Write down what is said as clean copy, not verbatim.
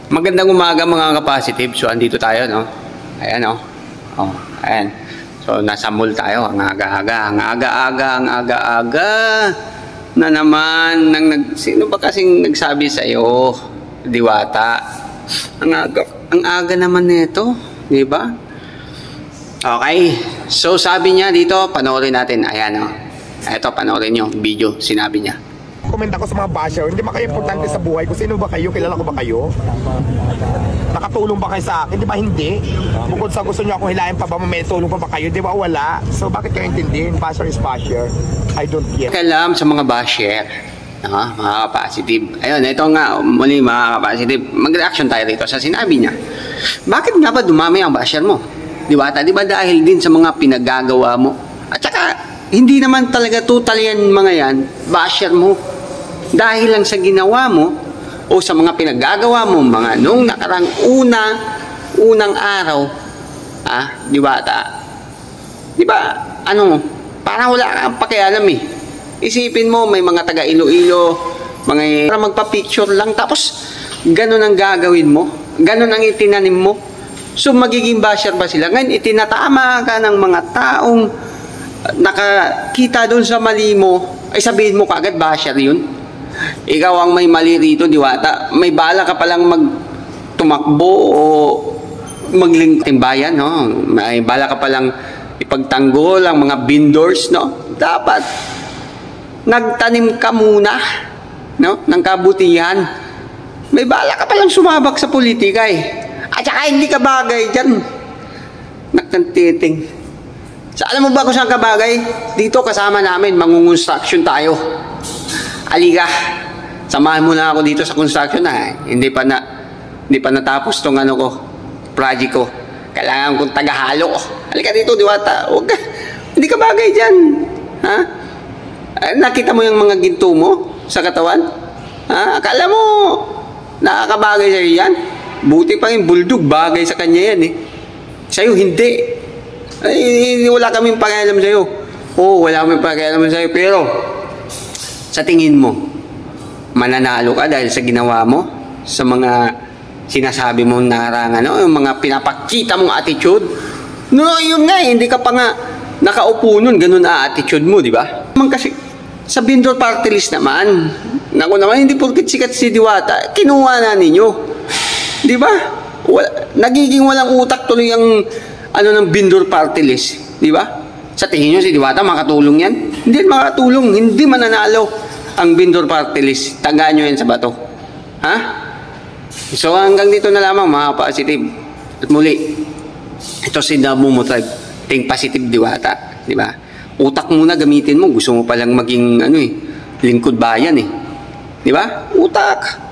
Magandang umaga mga ka-positive. So, andito tayo, no? Ayan, no? Oh, ayan. So, nasa mall tayo. Ang aga-aga na naman sino ba kasing nagsabi sa'yo, Diwata? Ang aga naman nito, di ba? Okay. So, sabi niya dito, panoorin natin. Ayan, no? Ito, panoorin nyo. Video, sinabi niya. Comment ako sa mga basher, hindi ba kayo importante sa buhay ko? Sino ba kayo? Kilala ko ba kayo? Nakatulong ba kayo sa akin? Di ba hindi? Bukod sa gusto nyo akong hilahin pa ba, may tulong pa ba kayo? Di ba wala? So bakit kayo intindihin? Basher is basher. I don't get. Kalam sa mga basher, mga ka-positive. Ayun, ito nga, muli mga ka-positive. Mag-reaction tayo dito sa sinabi niya. Bakit nga ba dumami ang basher mo? Diwata, di ba dahil din sa mga pinagagawa mo? At saka, hindi naman talaga total yan mga yan, basher mo. Dahil lang sa ginawa mo o sa mga pinagagawa mo mga nung nakarang unang araw, Diwata. Di ba, parang wala kang pakialam eh. Isipin mo, may mga taga Iloilo, mga magpa-picture lang, tapos ganun ang gagawin mo, ganun ang itinanim mo. So magiging basher ba sila? Ngayon, itinatama ka ng mga taong nakakita doon sa mali mo, ay sabihin mo kaagad basher yun. Ikaw ang may mali rito, Diwata. May bala ka palang magtumakbo o maglingking bayan, no? May bala ka palang ipagtanggol ang mga vendors, no? Dapat nagtanim ka muna, no? Ng kabutihan. May bala ka palang sumabak sa politika eh. At saka hindi ka bagay dyan. Nagtantiting. So, alam mo ba kung saan ka bagay? Dito kasama namin, mangungonstruction tayo. Aliga, samahan mo na ako dito sa construction na. Hindi pa natapos tong project ko. Kailangan kong tagahalo. Halika dito, Diwata. Huwag ka. Hindi ka bagay dyan. Ha? Nakita mo yung mga ginto mo sa katawan? Ha? Akala mo, nakakabagay sa'yo yan? Buti pa yung bulldog, bagay sa kanya yan eh. Sa'yo, hindi. Ay, wala kaming pakialam sa'yo. Oo, wala kaming pakialam sa'yo. Pero, sa tingin mo, mananalo ka dahil sa ginawa mo? Sa mga sinasabi mong narangan, no? Yung mga pinapakita mong attitude? No, yun nga, hindi ka pa nga nakaupo nun, ganun attitude mo, di ba? Kasi, sa vendor party list naman, naku naman, hindi porket sikat si Diwata, kinuha na ninyo. Di ba? Nagiging walang utak tuloy ang ng vendor party list, di ba? Sa tingin nyo si Diwata makatulong yan? Hindi makatulong, hindi mananalo ang vendor party list. Tandaan nyo yan sa bato. Ha? So hanggang dito na lamang mga positive. At muli, ito si Damo mo think positive, Diwata, di ba? Utak muna gamitin mo, gusto mo palang maging lingkod bayan eh. Di ba? Utak.